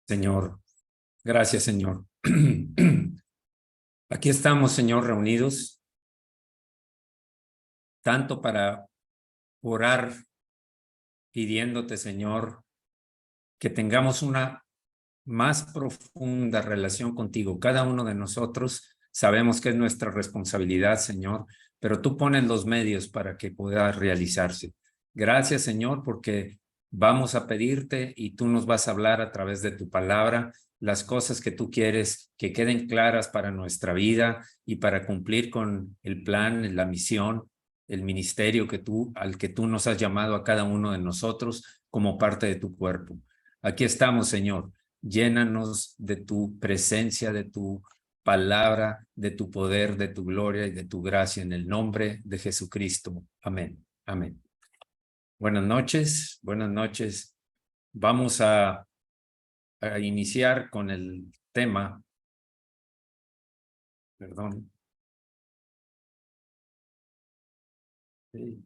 Señor. Gracias, Señor. Aquí estamos, Señor, reunidos, tanto para orar, pidiéndote, Señor, que tengamos una más profunda relación contigo. Cada uno de nosotros sabemos que es nuestra responsabilidad, Señor, pero tú pones los medios para que pueda realizarse. Gracias, Señor, porque vamos a pedirte y tú nos vas a hablar a través de tu palabra las cosas que tú quieres que queden claras para nuestra vida y para cumplir con el plan, la misión, el ministerio al que tú nos has llamado a cada uno de nosotros como parte de tu cuerpo. Aquí estamos, Señor. Llénanos de tu presencia, de tu palabra, de tu poder, de tu gloria y de tu gracia en el nombre de Jesucristo. Amén. Amén. Buenas noches, buenas noches. Vamos a iniciar con el tema. Perdón. Sí.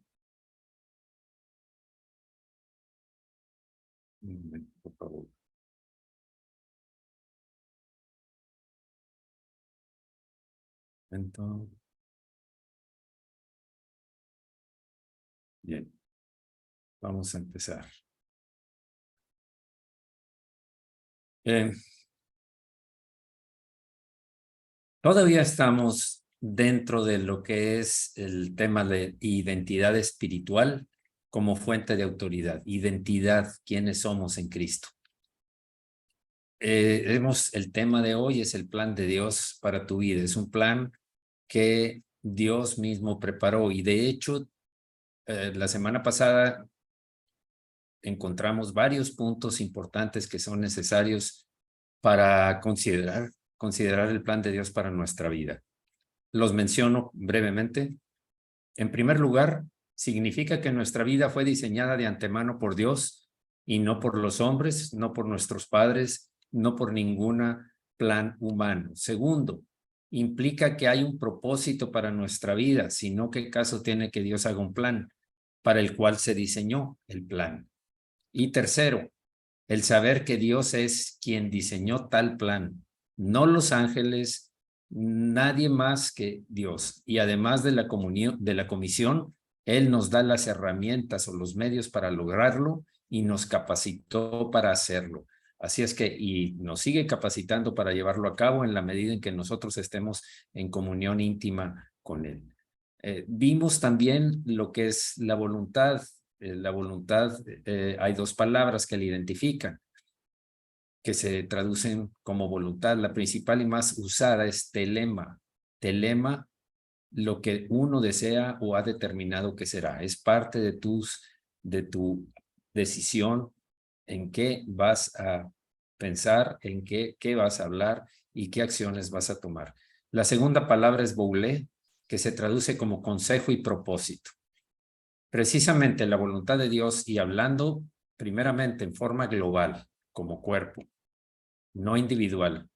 Un momento, por favor. Entonces, bien, vamos a empezar. Todavía estamos dentro de lo que es el tema de identidad espiritual como fuente de autoridad. Identidad, quiénes somos en Cristo. El tema de hoy es el plan de Dios para tu vida. Es un plan que Dios mismo preparó y de hecho la semana pasada encontramos varios puntos importantes que son necesarios para considerar el plan de Dios para nuestra vida. Los menciono brevemente. En primer lugar, significa que nuestra vida fue diseñada de antemano por Dios y no por los hombres, no por nuestros padres, no por ningún plan humano. Segundo, implica que hay un propósito para nuestra vida, sino qué caso tiene que Dios haga un plan para el cual se diseñó el plan. Y tercero, el saber que Dios es quien diseñó tal plan, no los ángeles, nadie más que Dios. Y además de la comisión, Él nos da las herramientas o los medios para lograrlo y nos capacitó para hacerlo. Así es que, y nos sigue capacitando para llevarlo a cabo en la medida en que nosotros estemos en comunión íntima con Él. Vimos también lo que es la voluntad. Hay dos palabras que la identifican, que se traducen como voluntad. La principal y más usada es telema. Telema, lo que uno desea o ha determinado que será. Es parte de tu decisión en qué vas a pensar, en qué vas a hablar y qué acciones vas a tomar. La segunda palabra es boulé, que se traduce como consejo y propósito. Precisamente la voluntad de Dios, y hablando primeramente en forma global, como cuerpo, no individual.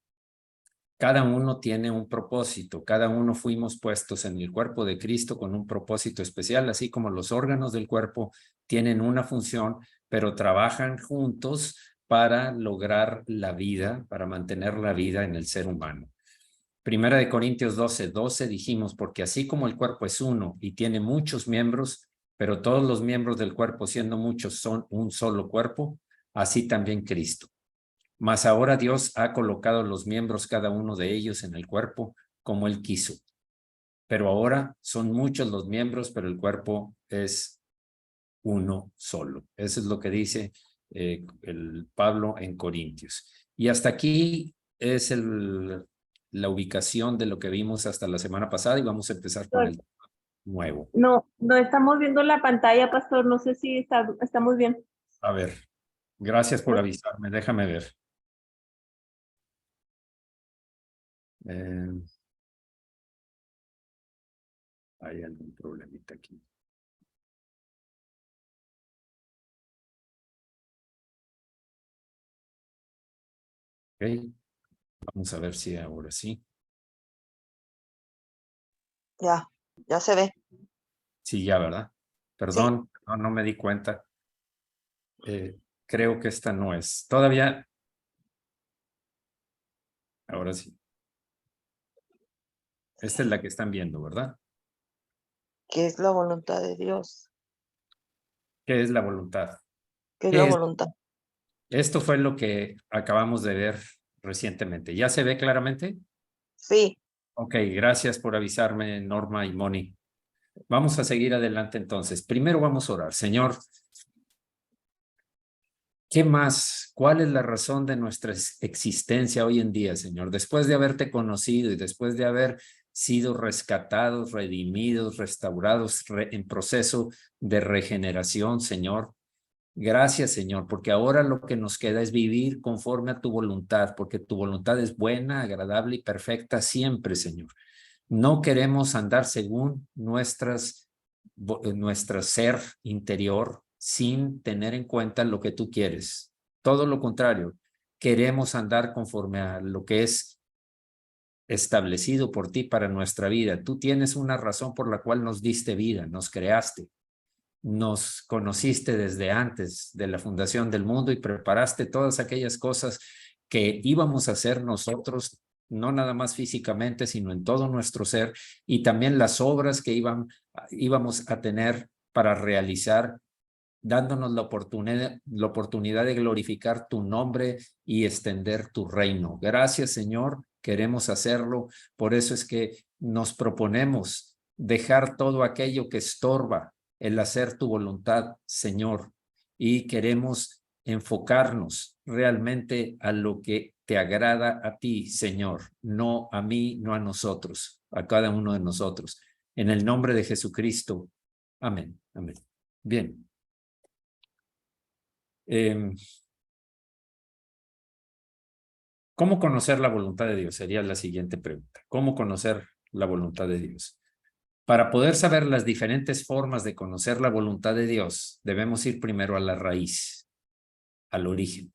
Cada uno tiene un propósito, cada uno fuimos puestos en el cuerpo de Cristo con un propósito especial, así como los órganos del cuerpo tienen una función, pero trabajan juntos para lograr la vida, para mantener la vida en el ser humano. Primera de Corintios 12:12 dijimos, porque así como el cuerpo es uno y tiene muchos miembros, pero todos los miembros del cuerpo, siendo muchos, son un solo cuerpo, así también Cristo. Mas ahora Dios ha colocado los miembros, cada uno de ellos, en el cuerpo como Él quiso. Pero ahora son muchos los miembros, pero el cuerpo es uno solo. Eso es lo que dice el Pablo en Corintios. Y hasta aquí es la ubicación de lo que vimos hasta la semana pasada y vamos a empezar con el nuevo. No estamos viendo la pantalla, pastor. No sé si está muy bien. A ver, gracias por avisarme. Déjame ver. Hay algún problemita aquí. Ok, vamos a ver si ahora sí. Ya se ve. Sí, ya, ¿verdad? Perdón, sí. No me di cuenta. Creo que esta no es. Todavía Ahora sí. Esta es la que están viendo, ¿verdad? ¿Qué es la voluntad de Dios? ¿Qué es la voluntad? ¿Qué es la ¿Qué es? voluntad? Esto fue lo que acabamos de ver recientemente. ¿Ya se ve claramente? Sí, Ok, gracias por avisarme, Norma y Moni. Vamos a seguir adelante entonces. Primero vamos a orar. Señor, ¿qué más? ¿Cuál es la razón de nuestra existencia hoy en día, Señor? Después de haberte conocido y después de haber sido rescatados, redimidos, restaurados, en proceso de regeneración, Señor. Gracias, Señor, porque ahora lo que nos queda es vivir conforme a tu voluntad, porque tu voluntad es buena, agradable y perfecta siempre, Señor. No queremos andar según nuestra ser interior sin tener en cuenta lo que tú quieres. Todo lo contrario, queremos andar conforme a lo que es establecido por ti para nuestra vida. Tú tienes una razón por la cual nos diste vida, nos creaste, nos conociste desde antes de la fundación del mundo y preparaste todas aquellas cosas que íbamos a hacer nosotros, no nada más físicamente, sino en todo nuestro ser, y también las obras que íbamos a tener para realizar, dándonos la oportunidad de glorificar tu nombre y extender tu reino. Gracias, Señor, queremos hacerlo. Por eso es que nos proponemos dejar todo aquello que estorba el hacer tu voluntad, Señor, y queremos enfocarnos realmente a lo que te agrada a ti, Señor, no a mí, no a nosotros, a cada uno de nosotros. En el nombre de Jesucristo. Amén. Amén. Bien. ¿Cómo conocer la voluntad de Dios? Sería la siguiente pregunta. ¿Cómo conocer la voluntad de Dios? Para poder saber las diferentes formas de conocer la voluntad de Dios, debemos ir primero a la raíz, al origen.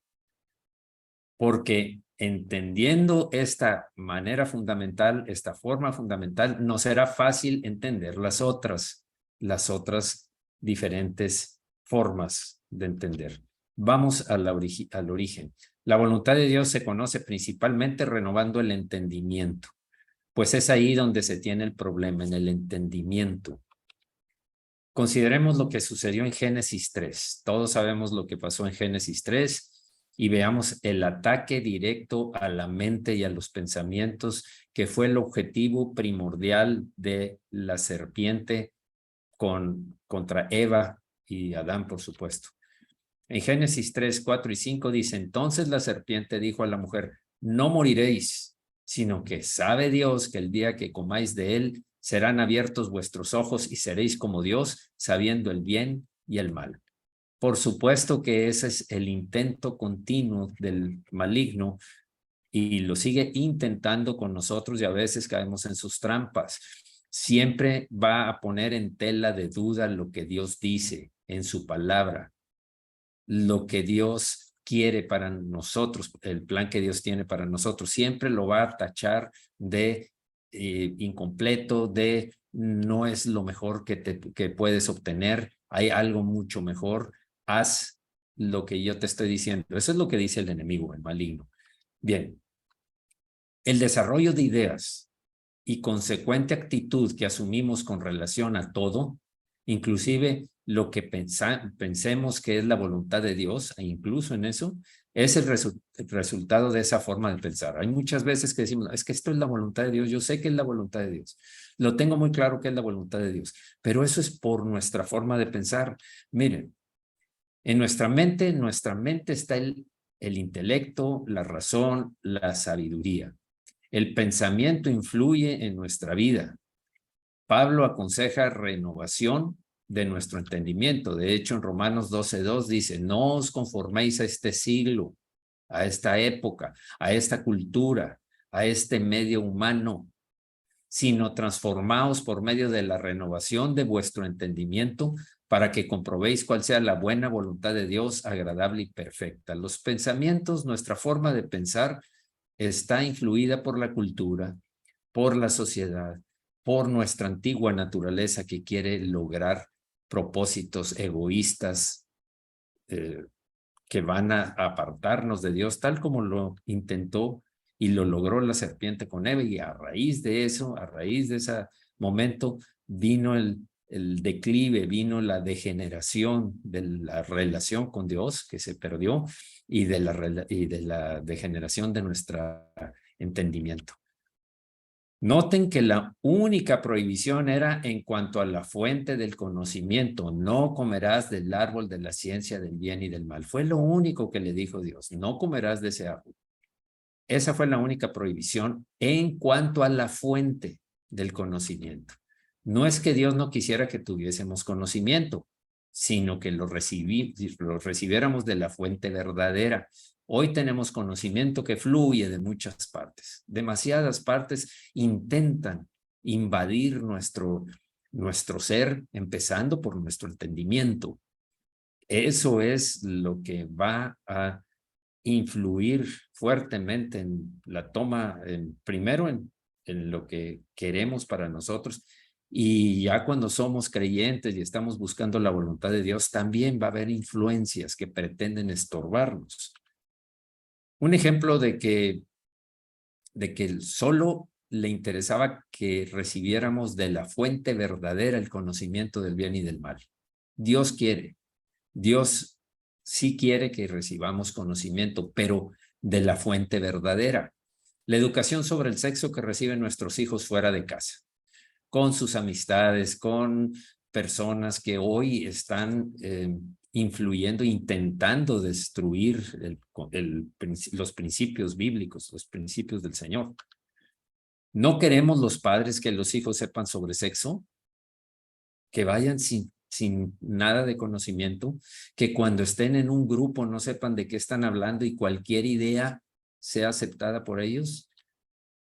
Porque entendiendo esta manera fundamental, esta forma fundamental, nos será fácil entender las otras diferentes formas de entender. Vamos al origen. La voluntad de Dios se conoce principalmente renovando el entendimiento, pues es ahí donde se tiene el problema, en el entendimiento. Consideremos lo que sucedió en Génesis 3. Todos sabemos lo que pasó en Génesis 3 y veamos el ataque directo a la mente y a los pensamientos, que fue el objetivo primordial de la serpiente contra Eva y Adán, por supuesto. En Génesis 3, 4 y 5 dice: entonces la serpiente dijo a la mujer: no moriréis, sino que sabe Dios que el día que comáis de él, serán abiertos vuestros ojos y seréis como Dios, sabiendo el bien y el mal. Por supuesto que ese es el intento continuo del maligno y lo sigue intentando con nosotros y a veces caemos en sus trampas. Siempre va a poner en tela de duda lo que Dios dice en su palabra, lo que Dios quiere para nosotros, el plan que Dios tiene para nosotros. Siempre lo va a tachar de incompleto, de no es lo mejor que puedes obtener, hay algo mucho mejor, haz lo que yo te estoy diciendo. Eso es lo que dice el enemigo, el maligno. Bien, el desarrollo de ideas y consecuente actitud que asumimos con relación a todo, inclusive lo que pensemos que es la voluntad de Dios, e incluso en eso, es el resultado de esa forma de pensar. Hay muchas veces que decimos: es que esto es la voluntad de Dios, yo sé que es la voluntad de Dios, lo tengo muy claro que es la voluntad de Dios, pero eso es por nuestra forma de pensar. Miren, en nuestra mente está el intelecto, la razón, la sabiduría. El pensamiento influye en nuestra vida. Pablo aconseja renovación de nuestro entendimiento. De hecho, en Romanos 12:2 dice: no os conforméis a este siglo, a esta época, a esta cultura, a este medio humano, sino transformaos por medio de la renovación de vuestro entendimiento, para que comprobéis cuál sea la buena voluntad de Dios, agradable y perfecta. Los pensamientos, nuestra forma de pensar, está influida por la cultura, por la sociedad, por nuestra antigua naturaleza que quiere lograr propósitos egoístas que van a apartarnos de Dios, tal como lo intentó Y lo logró la serpiente con Eva, y a raíz de eso, a raíz de ese momento, vino el declive, vino la degeneración de la relación con Dios que se perdió, y de la degeneración de nuestro entendimiento. Noten que la única prohibición era en cuanto a la fuente del conocimiento. No comerás del árbol de la ciencia del bien y del mal. Fue lo único que le dijo Dios. No comerás de ese árbol. Esa fue la única prohibición en cuanto a la fuente del conocimiento. No es que Dios no quisiera que tuviésemos conocimiento, sino que lo recibiéramos de la fuente verdadera. Hoy tenemos conocimiento que fluye de muchas partes. Demasiadas partes intentan invadir nuestro ser, empezando por nuestro entendimiento. Eso es lo que va a influir fuertemente en la toma, primero en lo que queremos para nosotros, y ya cuando somos creyentes y estamos buscando la voluntad de Dios, también va a haber influencias que pretenden estorbarnos. Un ejemplo de que solo le interesaba que recibiéramos de la fuente verdadera el conocimiento del bien y del mal. Dios sí quiere que recibamos conocimiento, pero de la fuente verdadera. La educación sobre el sexo que reciben nuestros hijos fuera de casa, con sus amistades, con personas que hoy están influyendo, intentando destruir los principios bíblicos, los principios del Señor. ¿No queremos los padres que los hijos sepan sobre sexo? Que vayan sin nada de conocimiento, que cuando estén en un grupo no sepan de qué están hablando y cualquier idea sea aceptada por ellos.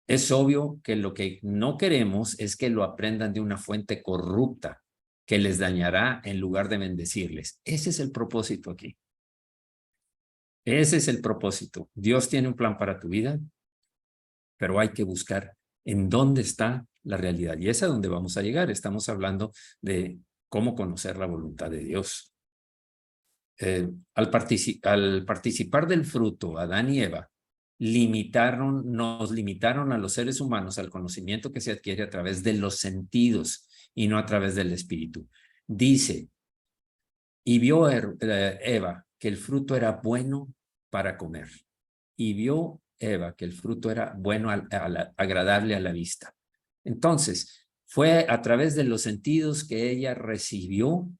Es obvio que lo que no queremos es que lo aprendan de una fuente corrupta que les dañará en lugar de bendecirles. Ese es el propósito aquí. Ese es el propósito. Dios tiene un plan para tu vida, pero hay que buscar en dónde está la realidad. Y es a donde vamos a llegar. Estamos hablando de cómo conocer la voluntad de Dios. Al participar del fruto, Adán y Eva nos limitaron a los seres humanos al conocimiento que se adquiere a través de los sentidos y no a través del espíritu. Dice, y vio Eva que el fruto era bueno para comer. Y vio Eva que el fruto era bueno, agradable a la vista. Entonces, fue a través de los sentidos que ella recibió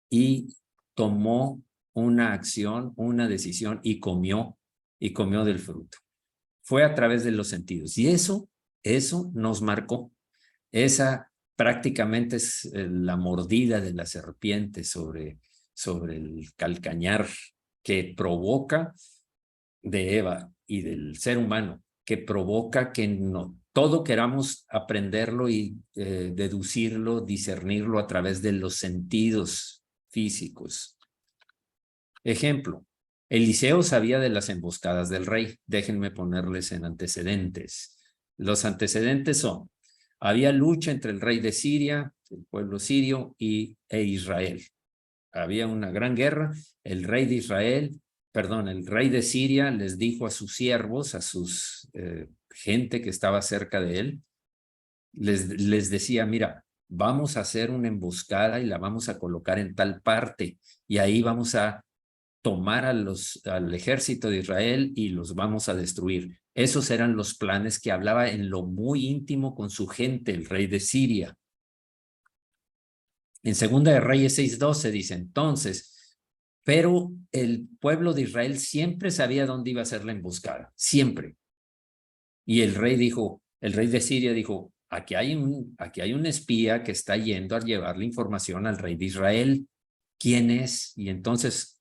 y tomó una acción, una decisión, y comió del fruto. Fue a través de los sentidos. Y eso nos marcó. Esa prácticamente es la mordida de la serpiente sobre el calcañar que provoca de Eva y del ser humano, que provoca que todo queramos aprenderlo y deducirlo, discernirlo a través de los sentidos físicos. Ejemplo, Eliseo sabía de las emboscadas del rey. Déjenme ponerles en antecedentes. Los antecedentes son, había lucha entre el rey de Siria, el pueblo sirio, e Israel. Había una gran guerra. El rey de Siria les dijo a sus siervos, a sus gente que estaba cerca de él, les decía, mira, vamos a hacer una emboscada y la vamos a colocar en tal parte, y ahí vamos a tomar al ejército de Israel y los vamos a destruir. Esos eran los planes que hablaba en lo muy íntimo con su gente, el rey de Siria. En Segunda de Reyes 6:12 dice, entonces, pero el pueblo de Israel siempre sabía dónde iba a ser la emboscada, siempre. Y el rey de Siria dijo, aquí hay un espía que está yendo a llevarle información al rey de Israel. ¿Quién es? Y entonces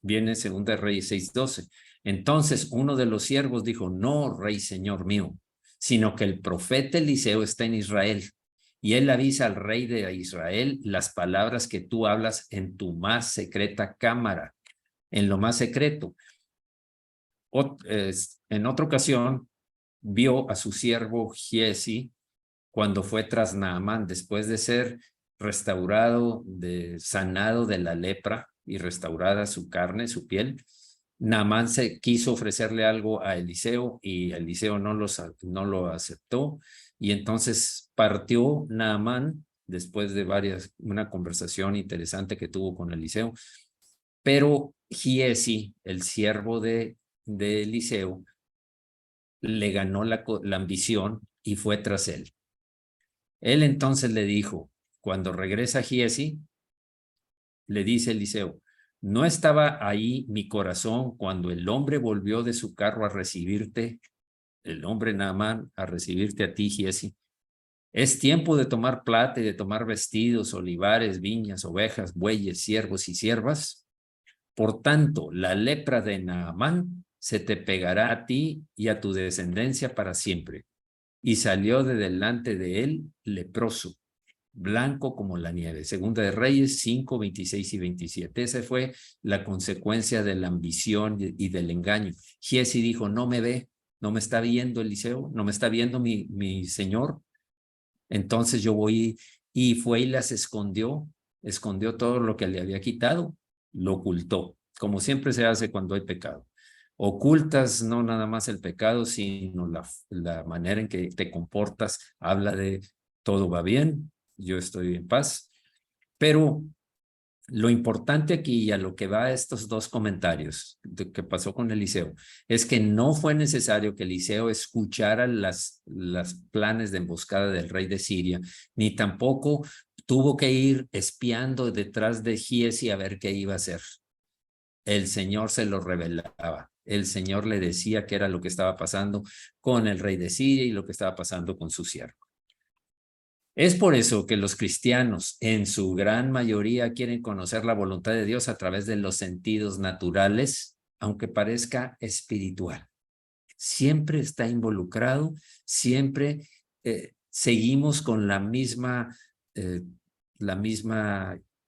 viene Segunda de Reyes 6:12. Entonces uno de los siervos dijo, no, rey, señor mío, sino que el profeta Eliseo está en Israel, y él avisa al rey de Israel las palabras que tú hablas en tu más secreta cámara, en lo más secreto. En otra ocasión, vio a su siervo Giesi cuando fue tras Naamán, después de ser sanado de la lepra y restaurada su carne, su piel. Naamán se quiso ofrecerle algo a Eliseo y Eliseo no lo aceptó. Y entonces partió Naamán después de una conversación interesante que tuvo con Eliseo. Pero Giezi, el siervo de Eliseo, le ganó la ambición y fue tras él. Él entonces le dijo, cuando regresa Giezi, le dice Eliseo, ¿no estaba ahí mi corazón cuando el hombre volvió de su carro a recibirte, el hombre Naamán, a recibirte a ti, Giezi? Es tiempo de tomar plata y de tomar vestidos, olivares, viñas, ovejas, bueyes, siervos y siervas. Por tanto, la lepra de Naamán se te pegará a ti y a tu descendencia para siempre. Y salió de delante de él leproso, blanco como la nieve. Segunda de Reyes 5, 26 y 27. Esa fue la consecuencia de la ambición y del engaño. Giezi dijo, no me ve, no me está viendo Eliseo, no me está viendo mi señor. Entonces yo voy y fue y las escondió todo lo que le había quitado, lo ocultó, como siempre se hace cuando hay pecado. Ocultas no nada más el pecado, sino la manera en que te comportas, habla de todo va bien, yo estoy en paz. Pero lo importante aquí y a lo que va a estos dos comentarios que pasó con Eliseo es que no fue necesario que Eliseo escuchara las planes de emboscada del rey de Siria, ni tampoco tuvo que ir espiando detrás de Giezi a ver qué iba a hacer. El Señor se lo revelaba. El Señor le decía qué era lo que estaba pasando con el rey de Siria y lo que estaba pasando con su siervo. Es por eso que los cristianos, en su gran mayoría, quieren conocer la voluntad de Dios a través de los sentidos naturales, aunque parezca espiritual. Siempre está involucrado, siempre seguimos con la misma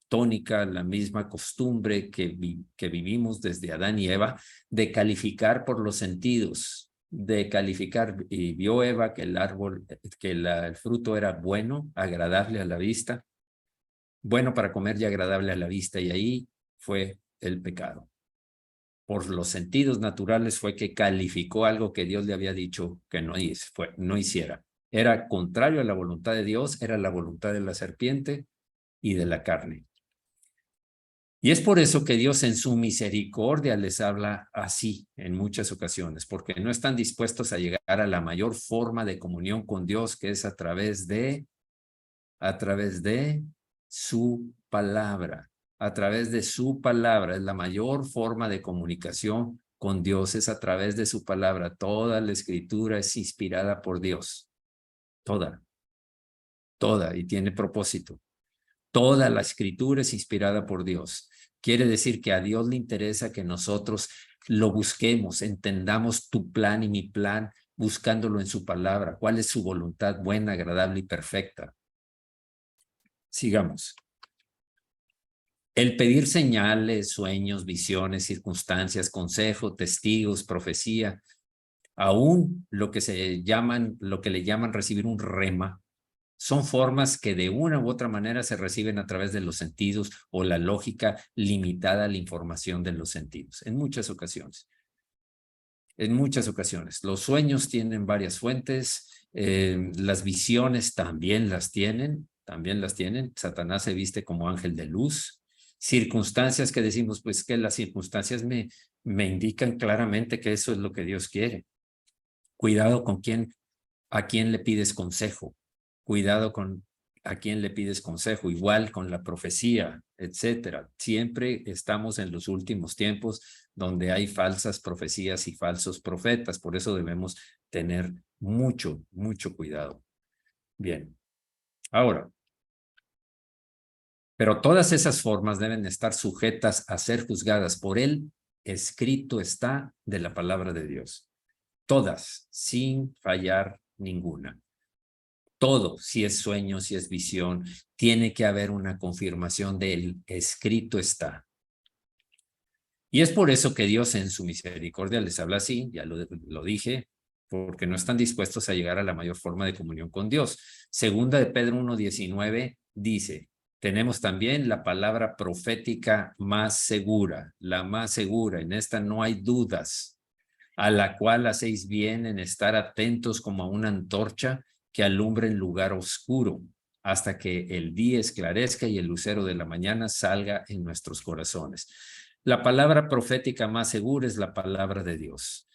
tónica, la misma costumbre que vivimos desde Adán y Eva, de calificar por los sentidos, de calificar. Y vio Eva que el árbol, el fruto era bueno, agradable a la vista, bueno para comer y agradable a la vista, y ahí fue el pecado. Por los sentidos naturales fue que calificó algo que Dios le había dicho que no hiciera. Era contrario a la voluntad de Dios, era la voluntad de la serpiente y de la carne. Y es por eso que Dios en su misericordia les habla así en muchas ocasiones, porque no están dispuestos a llegar a la mayor forma de comunión con Dios, que es a través de su palabra. A través de su palabra es la mayor forma de comunicación con Dios, es a través de su palabra. Toda la escritura es inspirada por Dios. Toda, y tiene propósito. Toda la escritura es inspirada por Dios. Quiere decir que a Dios le interesa que nosotros lo busquemos, entendamos tu plan y mi plan, buscándolo en su palabra. ¿Cuál es su voluntad buena, agradable y perfecta? Sigamos. El pedir señales, sueños, visiones, circunstancias, consejo, testigos, profecía, aún lo que le llaman recibir un rema, son formas que de una u otra manera se reciben a través de los sentidos o la lógica limitada a la información de los sentidos, en muchas ocasiones. En muchas ocasiones. Los sueños tienen varias fuentes, las visiones también las tienen. Satanás se viste como ángel de luz. Circunstancias que decimos, pues que las circunstancias me indican claramente que eso es lo que Dios quiere. Cuidado con a quién le pides consejo. Cuidado con a quién le pides consejo, igual con la profecía, etcétera. Siempre estamos en los últimos tiempos donde hay falsas profecías y falsos profetas, por eso debemos tener mucho cuidado. Bien, ahora, pero todas esas formas deben estar sujetas a ser juzgadas por él. Escrito está de la palabra de Dios. Todas, sin fallar ninguna. Todo, si es sueño, si es visión, tiene que haber una confirmación del escrito está. Y es por eso que Dios en su misericordia les habla así, ya lo dije, porque no están dispuestos a llegar a la mayor forma de comunión con Dios. Segunda de Pedro 1:19 dice, Tenemos también la palabra profética más segura, la más segura. En esta no hay dudas, a la cual hacéis bien en estar atentos como a una antorcha que alumbra en lugar oscuro, hasta que el día esclarezca y el lucero de la mañana salga en nuestros corazones. La palabra profética más segura es la palabra de Dios.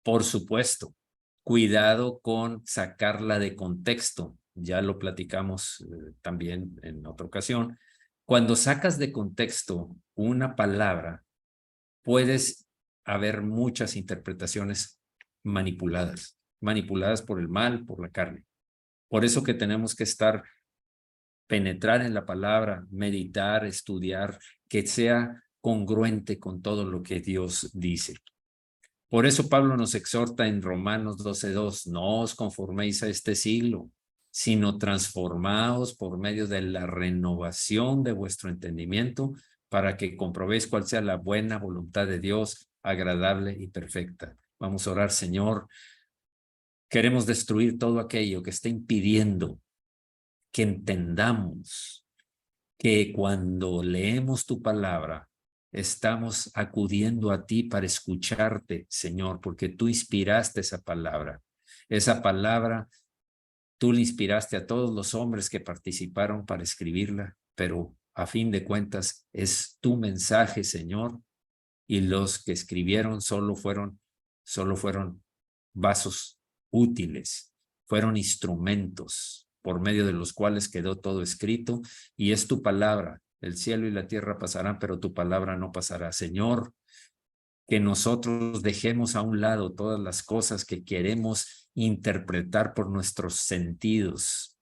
Por supuesto, cuidado con sacarla de contexto. Ya lo platicamos también en otra ocasión. Cuando sacas de contexto una palabra, puedes haber muchas interpretaciones manipuladas por el mal, por la carne. Por eso que tenemos que penetrar en la palabra, meditar, estudiar, que sea congruente con todo lo que Dios dice. Por eso Pablo nos exhorta en Romanos 12:2, no os conforméis a este siglo, sino transformaos por medio de la renovación de vuestro entendimiento para que comprobéis cuál sea la buena voluntad de Dios, agradable y perfecta. Vamos a orar, Señor. Queremos destruir todo aquello que está impidiendo que entendamos que cuando leemos tu palabra, estamos acudiendo a ti para escucharte, Señor, porque tú inspiraste esa palabra. Esa palabra, tú le inspiraste a todos los hombres que participaron para escribirla, pero a fin de cuentas es tu mensaje, Señor, y los que escribieron solo fueron vasos útiles, fueron instrumentos por medio de los cuales quedó todo escrito, y es tu palabra. El cielo y la tierra pasarán, pero tu palabra no pasará. Señor, que nosotros dejemos a un lado todas las cosas que queremos interpretar por nuestros sentidos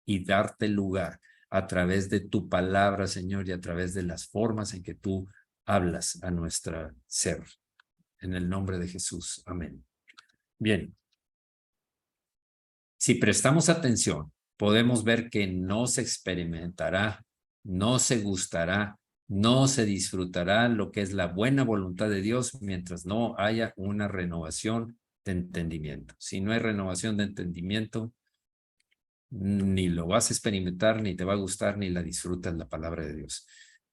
y darte lugar a través de tu palabra, Señor, y a través de las formas en que tú hablas a nuestro ser. En el nombre de Jesús. Amén. Bien. Si prestamos atención, podemos ver que no se experimentará, no se gustará, no se disfrutará lo que es la buena voluntad de Dios mientras no haya una renovación de entendimiento. Si no hay renovación de entendimiento, ni lo vas a experimentar, ni te va a gustar, ni la disfrutas la palabra de Dios.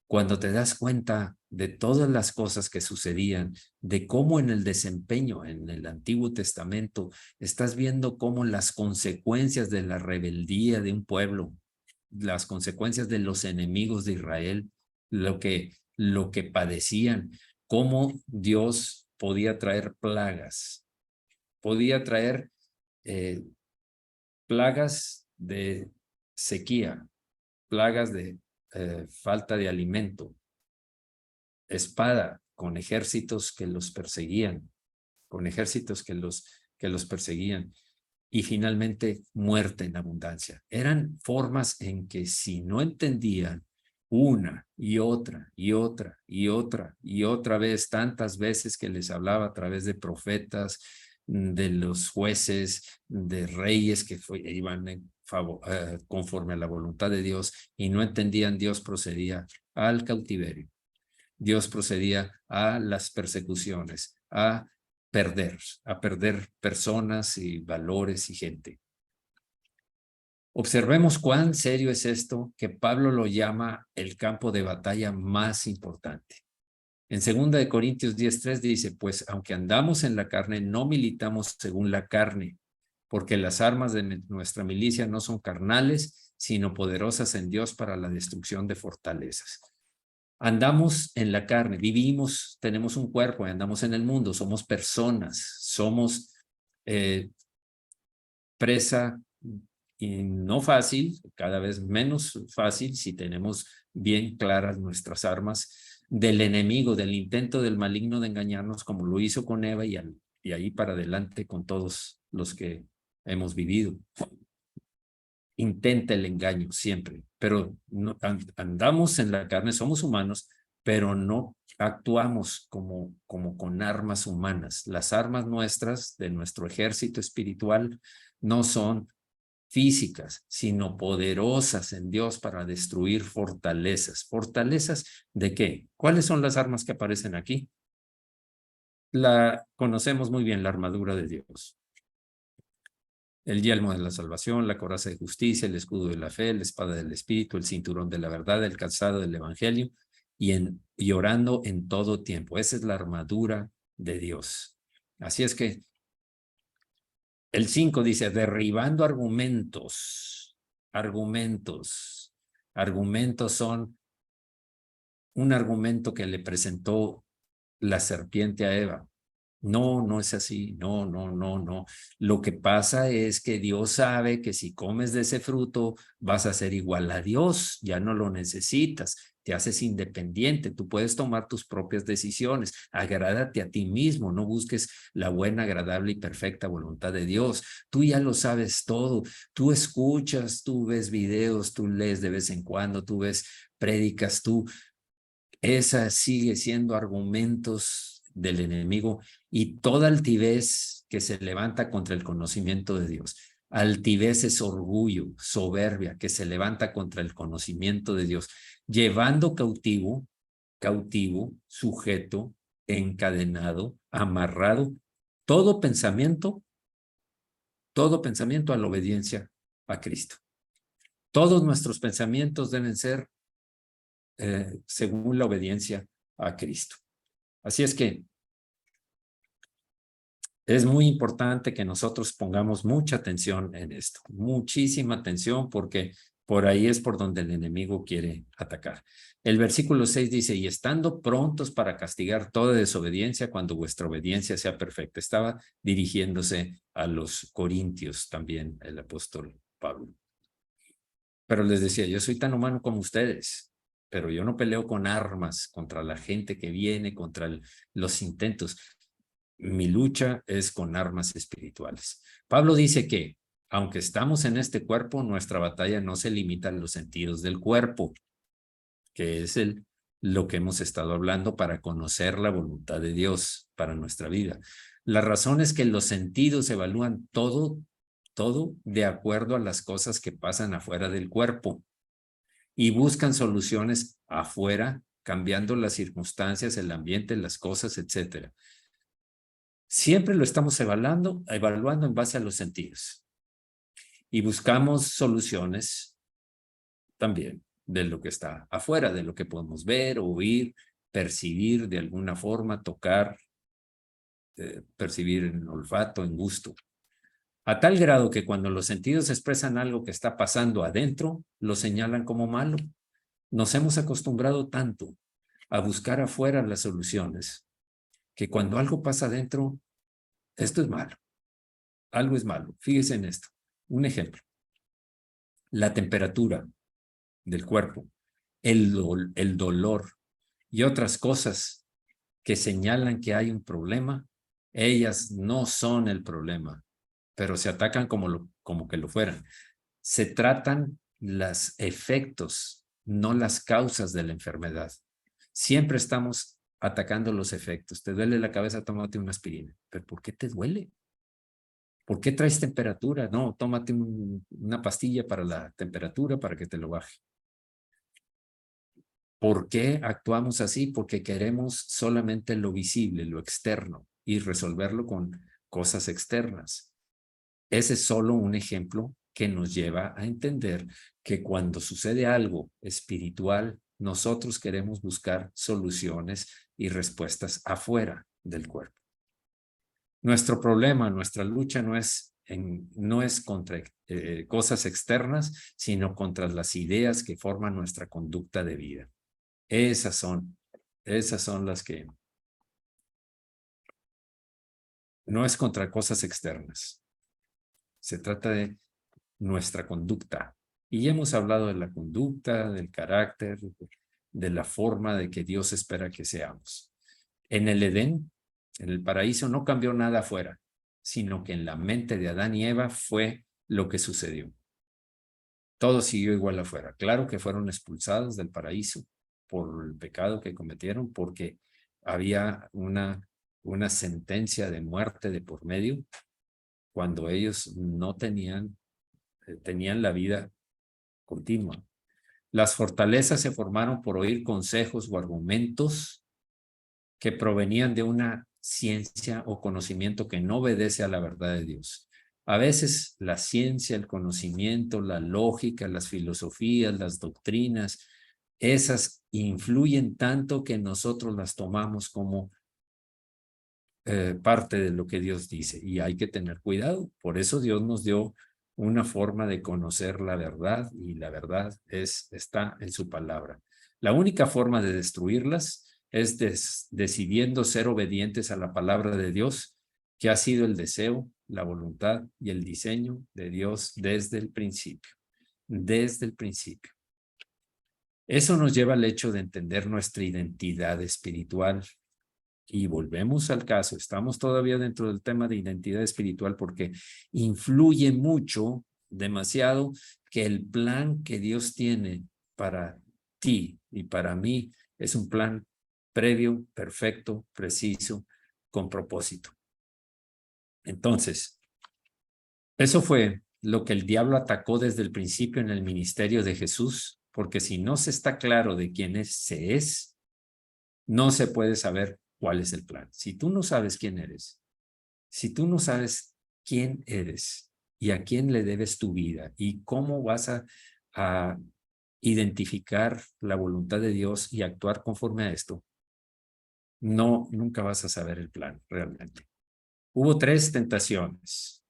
Cuando te das cuenta de todas las cosas que sucedían, de cómo en el desempeño en el Antiguo Testamento estás viendo cómo las consecuencias de la rebeldía de un pueblo, las consecuencias de los enemigos de Israel, lo que padecían, cómo Dios podía traer plagas, podía traer plagas de sequía, plagas de falta de alimento, espada con ejércitos que los perseguían, perseguían, y finalmente muerte en abundancia. Eran formas en que si no entendían una y otra y otra y otra y otra vez, tantas veces que les hablaba a través de profetas, de los jueces, de reyes que iban conforme a la voluntad de Dios y no entendían, Dios procedía al cautiverio. Dios procedía a las persecuciones, a perder personas y valores y gente. Observemos cuán serio es esto, que Pablo lo llama el campo de batalla más importante. En 2 Corintios 10:3 dice, pues aunque andamos en la carne, no militamos según la carne, porque las armas de nuestra milicia no son carnales, sino poderosas en Dios para la destrucción de fortalezas. Andamos en la carne, vivimos, tenemos un cuerpo, andamos en el mundo, somos personas, somos presa, y no fácil, cada vez menos fácil si tenemos bien claras nuestras armas del enemigo, del intento del maligno de engañarnos, como lo hizo con Eva y ahí para adelante con todos los que hemos vivido. Intenta el engaño siempre, pero no, andamos en la carne, somos humanos, pero no actuamos como con armas humanas. Las armas nuestras, de nuestro ejército espiritual, no son físicas, sino poderosas en Dios para destruir fortalezas. ¿Fortalezas de qué? ¿Cuáles son las armas que aparecen aquí? La conocemos muy bien, la armadura de Dios. el yelmo de la salvación, la coraza de justicia, el escudo de la fe, la espada del Espíritu, el cinturón de la verdad, el calzado del Evangelio y orando en todo tiempo. Esa es la armadura de Dios. Así es que el 5 dice, derribando argumentos. Argumentos son un argumento que le presentó la serpiente a Eva. No, no es así. No, no, no, no. Lo que pasa es que Dios sabe que si comes de ese fruto vas a ser igual a Dios. Ya no lo necesitas. Te haces independiente. Tú puedes tomar tus propias decisiones. Agrádate a ti mismo. No busques la buena, agradable y perfecta voluntad de Dios. Tú ya lo sabes todo. Tú escuchas, tú ves videos, tú lees de vez en cuando, tú ves prédicas, esa sigue siendo argumentos del enemigo y toda altivez que se levanta contra el conocimiento de Dios. Altivez es orgullo, soberbia, que se levanta contra el conocimiento de Dios, llevando cautivo, sujeto, encadenado, amarrado, todo pensamiento a la obediencia a Cristo. Todos nuestros pensamientos deben ser según la obediencia a Cristo. Así es que es muy importante que nosotros pongamos mucha atención en esto, muchísima atención, porque por ahí es por donde el enemigo quiere atacar. El versículo 6 dice, y estando prontos para castigar toda desobediencia cuando vuestra obediencia sea perfecta. Estaba dirigiéndose a los corintios también el apóstol Pablo. Pero les decía, yo soy tan humano como ustedes, pero yo no peleo con armas contra la gente que viene, contra los intentos. Mi lucha es con armas espirituales. Pablo dice que, aunque estamos en este cuerpo, nuestra batalla no se limita a los sentidos del cuerpo, que es lo que hemos estado hablando para conocer la voluntad de Dios para nuestra vida. La razón es que los sentidos evalúan todo de acuerdo a las cosas que pasan afuera del cuerpo y buscan soluciones afuera, cambiando las circunstancias, el ambiente, las cosas, etc. Siempre lo estamos evaluando en base a los sentidos y buscamos soluciones también de lo que está afuera, de lo que podemos ver, oír, percibir de alguna forma, tocar, percibir en olfato, en gusto. A tal grado que cuando los sentidos expresan algo que está pasando adentro, lo señalan como malo. Nos hemos acostumbrado tanto a buscar afuera las soluciones, que cuando algo pasa adentro, esto es malo. Algo es malo. Fíjese en esto. Un ejemplo. La temperatura del cuerpo, el dolor y otras cosas que señalan que hay un problema, ellas no son el problema, pero se atacan como que lo fueran. Se tratan los efectos, no las causas de la enfermedad. Siempre estamos atacando los efectos. ¿Te duele la cabeza? Tómate una aspirina. ¿Pero por qué te duele? ¿Por qué traes temperatura? No, tómate una pastilla para la temperatura para que te lo baje. ¿Por qué actuamos así? Porque queremos solamente lo visible, lo externo, y resolverlo con cosas externas. Ese es solo un ejemplo que nos lleva a entender que cuando sucede algo espiritual, nosotros queremos buscar soluciones y respuestas afuera del cuerpo. Nuestro problema, nuestra lucha no es contra cosas externas, sino contra las ideas que forman nuestra conducta de vida. Esas son las que no es contra cosas externas. Se trata de nuestra conducta. Y ya hemos hablado de la conducta, del carácter, de la forma de que Dios espera que seamos. En el Edén, en el paraíso, no cambió nada afuera, sino que en la mente de Adán y Eva fue lo que sucedió. Todo siguió igual afuera. Claro que fueron expulsados del paraíso por el pecado que cometieron, porque había una sentencia de muerte de por medio cuando ellos no tenían la vida continua. Las fortalezas se formaron por oír consejos o argumentos que provenían de una ciencia o conocimiento que no obedece a la verdad de Dios. A veces la ciencia, el conocimiento, la lógica, las filosofías, las doctrinas, esas influyen tanto que nosotros las tomamos como parte de lo que Dios dice, y hay que tener cuidado. Por eso Dios nos dio una forma de conocer la verdad, y la verdad está en su palabra. La única forma de destruirlas es decidiendo ser obedientes a la palabra de Dios, que ha sido el deseo, la voluntad y el diseño de Dios desde el principio. Desde el principio. Eso nos lleva al hecho de entender nuestra identidad espiritual. Y volvemos al caso, estamos todavía dentro del tema de identidad espiritual porque influye mucho, demasiado, que el plan que Dios tiene para ti y para mí es un plan previo, perfecto, preciso, con propósito. Entonces, eso fue lo que el diablo atacó desde el principio en el ministerio de Jesús, porque si no se está claro de quién se es, no se puede saber cuál es el plan. Si tú no sabes quién eres, si tú no sabes quién eres y a quién le debes tu vida y cómo vas a identificar la voluntad de Dios y actuar conforme a esto, nunca vas a saber el plan realmente. Hubo 3 tentaciones.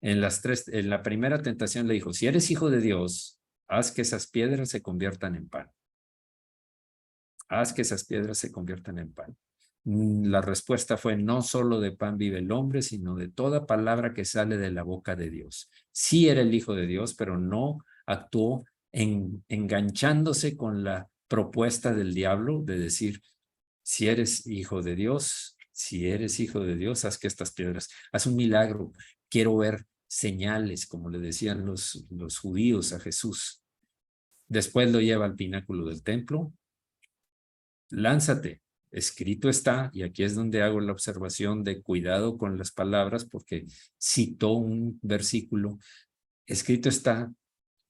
En la primera tentación le dijo, si eres hijo de Dios, haz que esas piedras se conviertan en pan. Haz que esas piedras se conviertan en pan. La respuesta fue, no solo de pan vive el hombre, sino de toda palabra que sale de la boca de Dios. Sí era el hijo de Dios, pero no actuó enganchándose con la propuesta del diablo de decir, si eres hijo de Dios, haz que estas piedras, haz un milagro. Quiero ver señales, como le decían los judíos a Jesús. Después lo lleva al pináculo del templo. Lánzate, escrito está, y aquí es donde hago la observación de cuidado con las palabras, porque citó un versículo, escrito está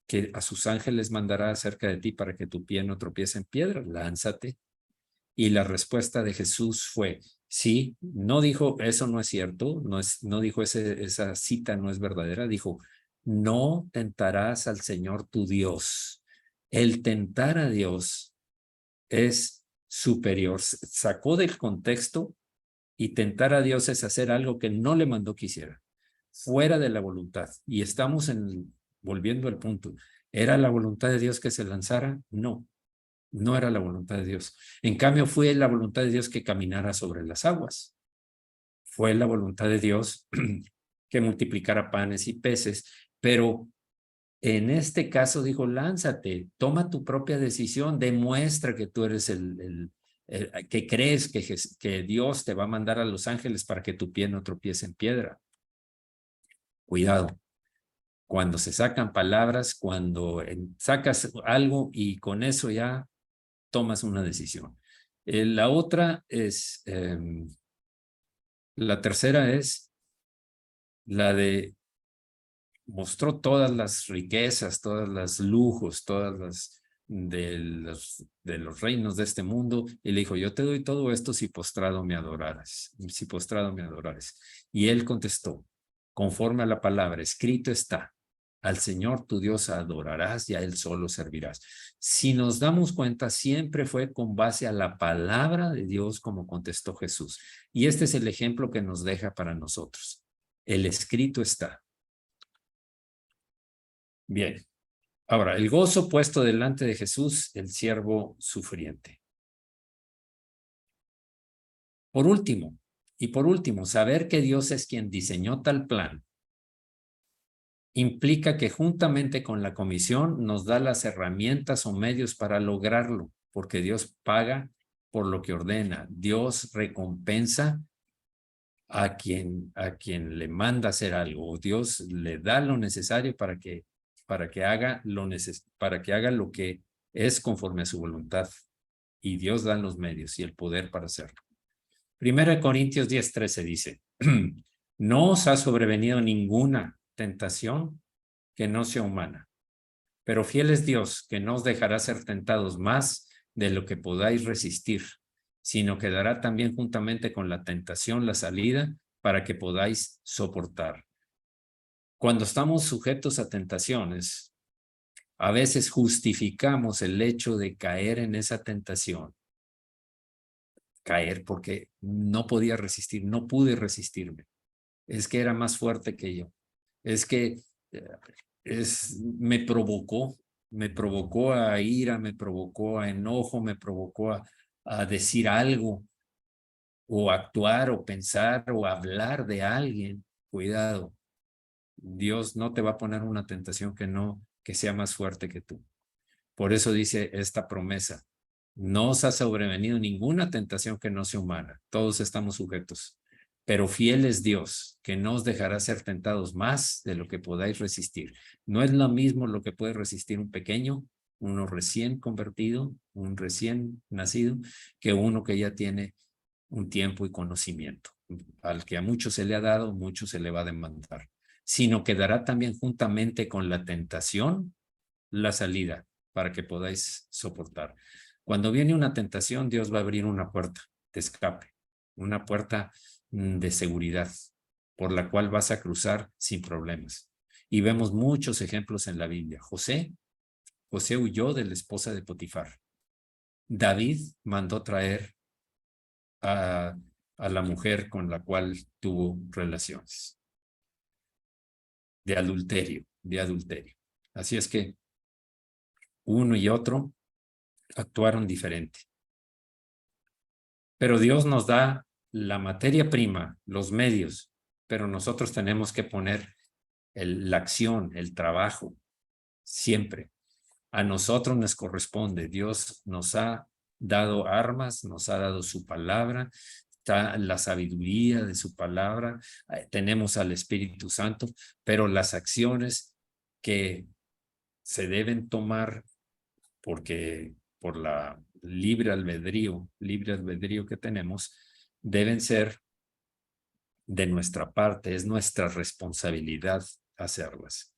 que a sus ángeles mandará acerca de ti para que tu pie no tropiece en piedra, lánzate. Y la respuesta de Jesús fue, sí, no dijo, eso no es cierto, no dijo esa cita no es verdadera, dijo, no tentarás al Señor tu Dios. El tentar a Dios es superior. Sacó del contexto, y tentar a Dios es hacer algo que no le mandó que hiciera, fuera de la voluntad. Y estamos volviendo al punto. ¿Era la voluntad de Dios que se lanzara? No, no era la voluntad de Dios. En cambio, fue la voluntad de Dios que caminara sobre las aguas. Fue la voluntad de Dios que multiplicara panes y peces, pero en este caso dijo, lánzate, toma tu propia decisión, demuestra que tú eres que crees que Dios te va a mandar a los ángeles para que tu pie no tropiece en piedra. Cuidado, cuando se sacan palabras, cuando sacas algo y con eso ya tomas una decisión. La otra es, la tercera es la de mostró todas las riquezas, todos los lujos, todas las de los reinos de este mundo, y le dijo, yo te doy todo esto si postrado me adoraras, si postrado me adorares. Y él contestó, conforme a la palabra, escrito está, al Señor tu Dios adorarás y a Él solo servirás. Si nos damos cuenta, siempre fue con base a la palabra de Dios como contestó Jesús. Y este es el ejemplo que nos deja para nosotros. El escrito está. Bien, ahora, el gozo puesto delante de Jesús, el siervo sufriente. Por último, saber que Dios es quien diseñó tal plan implica que juntamente con la comisión nos da las herramientas o medios para lograrlo, porque Dios paga por lo que ordena. Dios recompensa a quien le manda hacer algo. Dios le da lo necesario para que haga lo que es conforme a su voluntad. Y Dios da los medios y el poder para hacerlo. 1 Corintios 10:13 dice, no os ha sobrevenido ninguna tentación que no sea humana, pero fiel es Dios, que no os dejará ser tentados más de lo que podáis resistir, sino que dará también juntamente con la tentación la salida para que podáis soportar. Cuando estamos sujetos a tentaciones, a veces justificamos el hecho de caer en esa tentación. Caer porque no podía resistir, no pude resistirme. Es que era más fuerte que yo. Es que me provocó a ira, me provocó a enojo, me provocó a decir algo, o actuar, o pensar, o hablar de alguien. Cuidado. Dios no te va a poner una tentación que sea más fuerte que tú. Por eso dice esta promesa: no os ha sobrevenido ninguna tentación que no sea humana. Todos estamos sujetos. Pero fiel es Dios, que no os dejará ser tentados más de lo que podáis resistir. No es lo mismo lo que puede resistir un pequeño, uno recién convertido, un recién nacido, que uno que ya tiene un tiempo y conocimiento. Al que a mucho se le ha dado, mucho se le va a demandar. Sino que dará también juntamente con la tentación la salida para que podáis soportar. Cuando viene una tentación, Dios va a abrir una puerta de escape, una puerta de seguridad por la cual vas a cruzar sin problemas. Y vemos muchos ejemplos en la Biblia. José huyó de la esposa de Potifar. David mandó traer a la mujer con la cual tuvo relaciones. De adulterio. Así es que uno y otro actuaron diferente. Pero Dios nos da la materia prima, los medios, pero nosotros tenemos que poner la acción, el trabajo, siempre. A nosotros nos corresponde. Dios nos ha dado armas, nos ha dado su palabra, está la sabiduría de su palabra, tenemos al Espíritu Santo, pero las acciones que se deben tomar porque por la libre albedrío que tenemos, deben ser de nuestra parte, es nuestra responsabilidad hacerlas.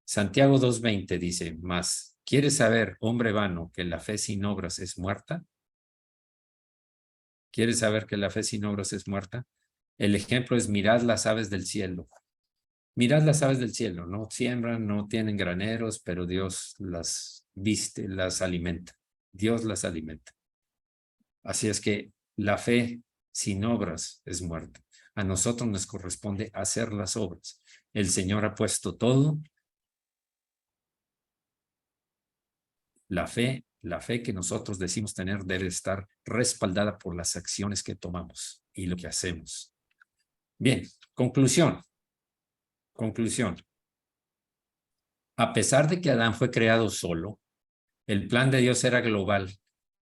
Santiago 2:20 dice, más, ¿quieres saber, hombre vano, que la fe sin obras es muerta? ¿Quieres saber que la fe sin obras es muerta? El ejemplo es mirad las aves del cielo. Mirad las aves del cielo, no siembran, no tienen graneros, pero Dios las viste, las alimenta. Dios las alimenta. Así es que la fe sin obras es muerta. A nosotros nos corresponde hacer las obras. El Señor ha puesto todo. La fe que nosotros decimos tener debe estar respaldada por las acciones que tomamos y lo que hacemos. Bien, conclusión. A pesar de que Adán fue creado solo, el plan de Dios era global.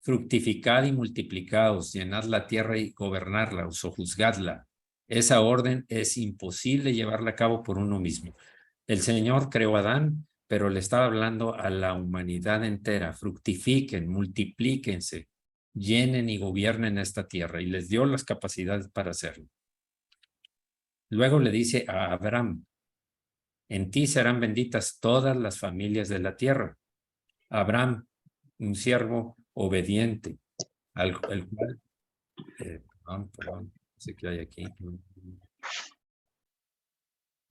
Fructificad y multiplicaos, llenad la tierra y gobernarla o sojuzgadla. Esa orden es imposible llevarla a cabo por uno mismo. El Señor creó a Adán, pero le estaba hablando a la humanidad entera. Fructifiquen, multiplíquense, llenen y gobiernen esta tierra, y les dio las capacidades para hacerlo. Luego le dice a Abraham, en ti serán benditas todas las familias de la tierra. Abraham, un siervo obediente, el cual, perdón, no sé qué hay aquí.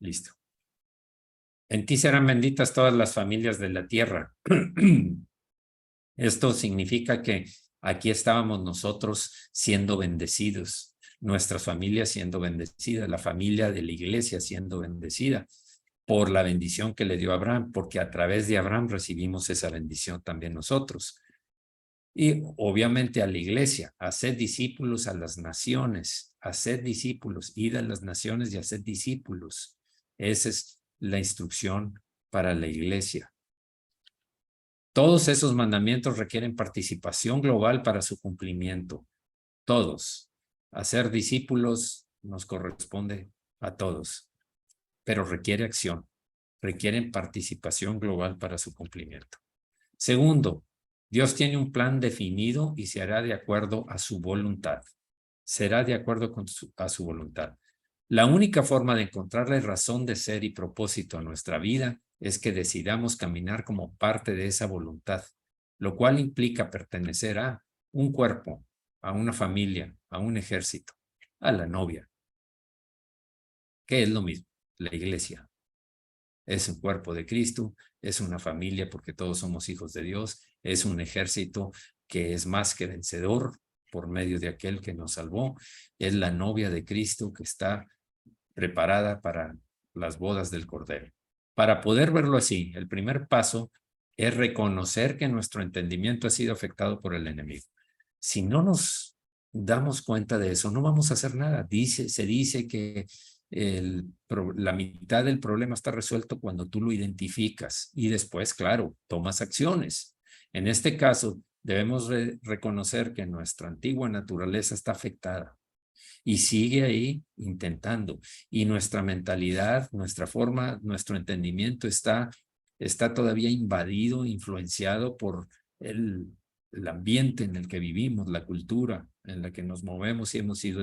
Listo. En ti serán benditas todas las familias de la tierra. Esto significa que aquí estábamos nosotros siendo bendecidos, nuestras familias siendo bendecidas, la familia de la iglesia siendo bendecida por la bendición que le dio a Abraham, porque a través de Abraham recibimos esa bendición también nosotros. Y obviamente a la iglesia, haced discípulos a las naciones, haced discípulos, id a las naciones y haced discípulos. Esa es la instrucción para la iglesia. Todos esos mandamientos requieren participación global para su cumplimiento. Todos. Hacer discípulos nos corresponde a todos, pero requiere acción, requieren participación global para su cumplimiento. Segundo, Dios tiene un plan definido y se hará de acuerdo a su voluntad. Será de acuerdo a su voluntad. La única forma de encontrarle razón de ser y propósito a nuestra vida es que decidamos caminar como parte de esa voluntad, lo cual implica pertenecer a un cuerpo, a una familia, a un ejército, a la novia, que es lo mismo, la iglesia. Es un cuerpo de Cristo, es una familia porque todos somos hijos de Dios, es un ejército que es más que vencedor por medio de aquel que nos salvó, es la novia de Cristo que está preparada para las bodas del Cordero. Para poder verlo así, el primer paso es reconocer que nuestro entendimiento ha sido afectado por el enemigo. Si no nos damos cuenta de eso, no vamos a hacer nada. Se dice que la mitad del problema está resuelto cuando tú lo identificas y después, claro, tomas acciones. En este caso, debemos reconocer que nuestra antigua naturaleza está afectada y sigue ahí intentando. Y nuestra mentalidad, nuestra forma, nuestro entendimiento está todavía invadido, influenciado por el ambiente en el que vivimos, la cultura en la que nos movemos y hemos sido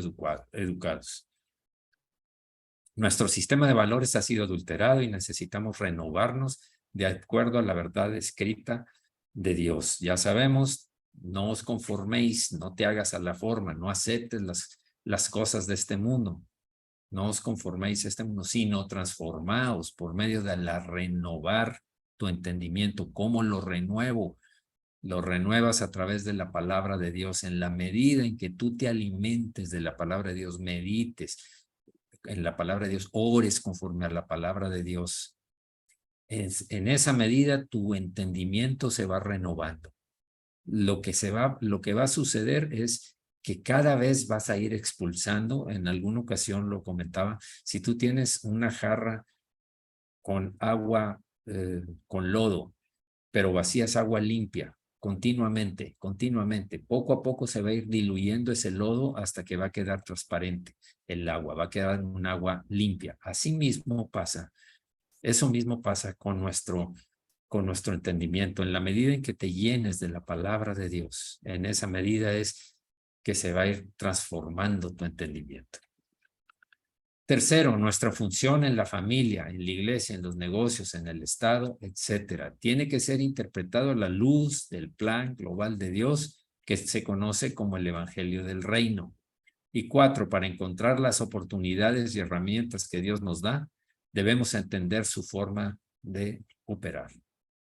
educados. Nuestro sistema de valores ha sido adulterado y necesitamos renovarnos de acuerdo a la verdad escrita de Dios. Ya sabemos, no os conforméis, no te hagas a la forma, no aceptes las cosas de este mundo. No os conforméis a este mundo, sino transformaos por medio de la renovar tu entendimiento. ¿Cómo lo renuevo? Lo renuevas a través de la palabra de Dios. En la medida en que tú te alimentes de la palabra de Dios, medites en la palabra de Dios, ores conforme a la palabra de Dios, en esa medida tu entendimiento se va renovando. Lo que va a suceder es que cada vez vas a ir expulsando. En alguna ocasión lo comentaba, si tú tienes una jarra con agua, con lodo, pero vacías agua limpia continuamente, poco a poco se va a ir diluyendo ese lodo hasta que va a quedar transparente el agua, va a quedar un agua limpia. Eso mismo pasa con nuestro entendimiento. En la medida en que te llenes de la palabra de Dios, en esa medida es que se va a ir transformando tu entendimiento. Tercero, nuestra función en la familia, en la iglesia, en los negocios, en el Estado, etcétera, tiene que ser interpretado a la luz del plan global de Dios que se conoce como el Evangelio del Reino. Y 4, para encontrar las oportunidades y herramientas que Dios nos da, debemos entender su forma de operar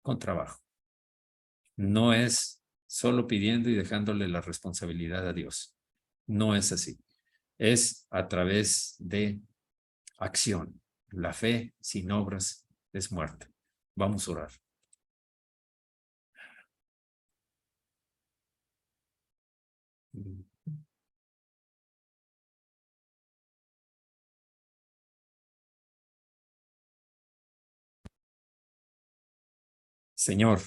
con trabajo. No es solo pidiendo y dejándole la responsabilidad a Dios. No es así. Es a través de acción. La fe sin obras es muerta. Vamos a orar. Señor,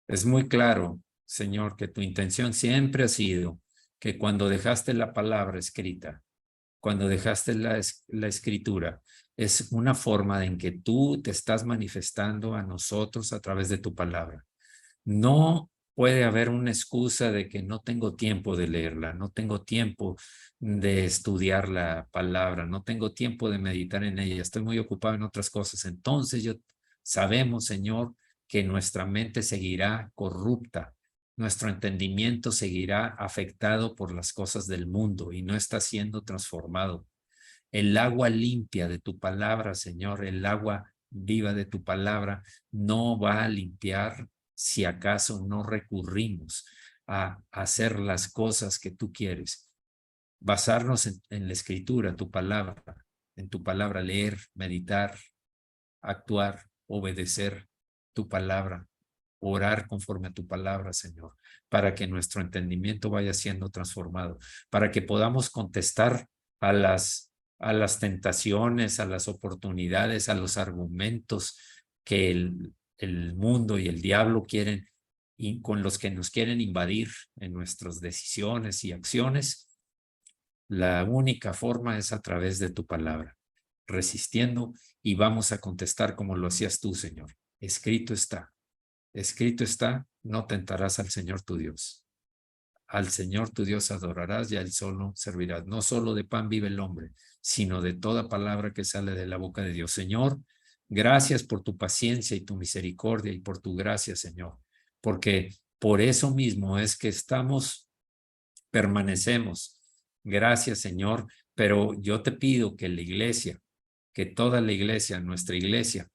es muy claro, Señor, que tu intención siempre ha sido que cuando dejaste la palabra escrita, cuando dejaste la escritura, es una forma en que tú te estás manifestando a nosotros a través de tu palabra. No puede haber una excusa de que no tengo tiempo de leerla, no tengo tiempo de estudiar la palabra, no tengo tiempo de meditar en ella, estoy muy ocupado en otras cosas. Entonces sabemos, Señor, que nuestra mente seguirá corrupta, nuestro entendimiento seguirá afectado por las cosas del mundo y no está siendo transformado. El agua limpia de tu palabra, Señor, el agua viva de tu palabra no va a limpiar si acaso no recurrimos a hacer las cosas que tú quieres. Basarnos en la escritura, en tu palabra, leer, meditar, actuar, obedecer tu palabra, orar conforme a tu palabra, Señor, para que nuestro entendimiento vaya siendo transformado, para que podamos contestar a las tentaciones, a las oportunidades, a los argumentos que el mundo y el diablo quieren y con los que nos quieren invadir en nuestras decisiones y acciones. La única forma es a través de tu palabra, resistiendo, y vamos a contestar como lo hacías tú, Señor. Escrito está, no tentarás al Señor tu Dios. Al Señor tu Dios adorarás y a Él solo servirás. No solo de pan vive el hombre, sino de toda palabra que sale de la boca de Dios. Señor, gracias por tu paciencia y tu misericordia y por tu gracia, Señor, porque por eso mismo es que permanecemos. Gracias, Señor, pero yo te pido que la iglesia que toda la iglesia, nuestra iglesia,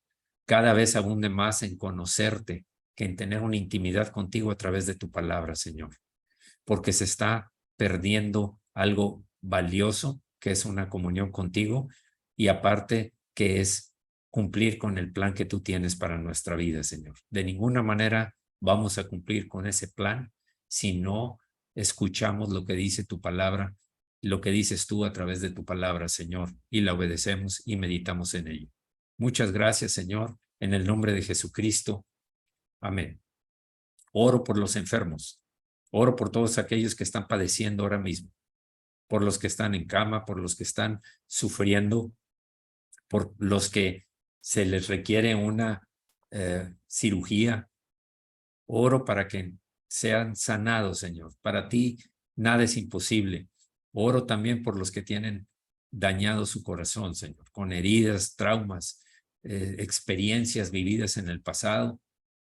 cada vez abunde más en conocerte, que en tener una intimidad contigo a través de tu palabra, Señor. Porque se está perdiendo algo valioso, que es una comunión contigo, y aparte que es cumplir con el plan que tú tienes para nuestra vida, Señor. De ninguna manera vamos a cumplir con ese plan si no escuchamos lo que dice tu palabra, lo que dices tú a través de tu palabra, Señor, y la obedecemos y meditamos en ello. Muchas gracias, Señor, en el nombre de Jesucristo. Amén. Oro por los enfermos. Oro por todos aquellos que están padeciendo ahora mismo, por los que están en cama, por los que están sufriendo, por los que se les requiere una cirugía. Oro para que sean sanados, Señor. Para ti nada es imposible. Oro también por los que tienen dañado su corazón, Señor, con heridas, traumas, experiencias vividas en el pasado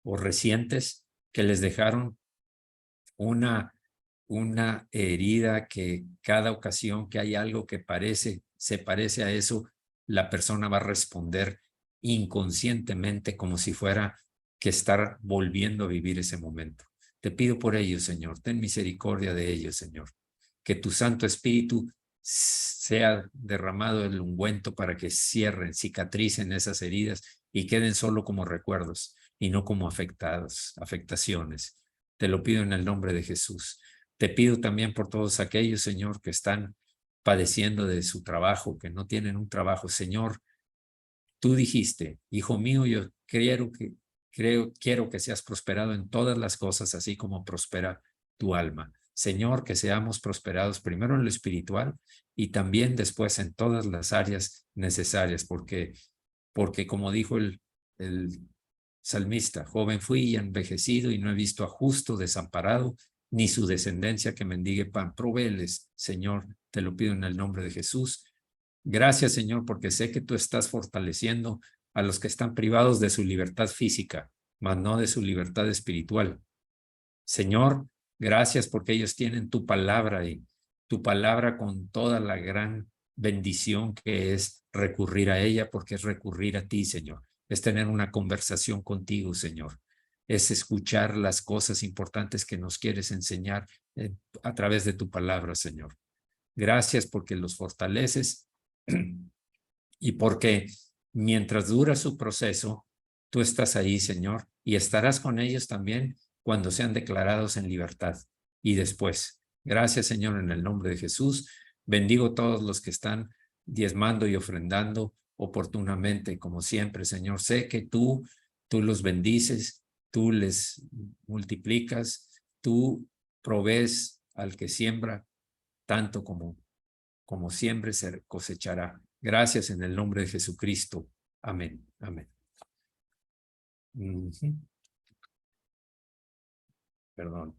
o recientes que les dejaron una herida, que cada ocasión que hay algo que se parece a eso, la persona va a responder inconscientemente como si fuera que estar volviendo a vivir ese momento. Te pido por ellos, Señor, ten misericordia de ellos, Señor. Que tu Santo Espíritu sea derramado el ungüento para que cierren, cicatricen esas heridas y queden solo como recuerdos y no como afectaciones. Te lo pido en el nombre de Jesús. Te pido también por todos aquellos, Señor, que están padeciendo de su trabajo, que no tienen un trabajo. Señor, tú dijiste, hijo mío, yo quiero que seas prosperado en todas las cosas, así como prospera tu alma. Señor, que seamos prosperados primero en lo espiritual y también después en todas las áreas necesarias, porque como dijo el salmista, joven fui y envejecido y no he visto a justo desamparado, ni su descendencia que mendigue pan. Provéeles, Señor, te lo pido en el nombre de Jesús. Gracias, Señor, porque sé que tú estás fortaleciendo a los que están privados de su libertad física, mas no de su libertad espiritual. Señor, gracias porque ellos tienen tu palabra y tu palabra con toda la gran bendición que es recurrir a ella, porque es recurrir a ti, Señor. Es tener una conversación contigo, Señor. Es escuchar las cosas importantes que nos quieres enseñar a través de tu palabra, Señor. Gracias porque los fortaleces y porque mientras dura su proceso, tú estás ahí, Señor, y estarás con ellos también cuando sean declarados en libertad y después. Gracias, Señor, en el nombre de Jesús. Bendigo a todos los que están diezmando y ofrendando oportunamente, como siempre, Señor. Sé que tú los bendices, tú les multiplicas, tú provees al que siembra tanto como siempre se cosechará. Gracias en el nombre de Jesucristo. Amén. Amén. Perdón.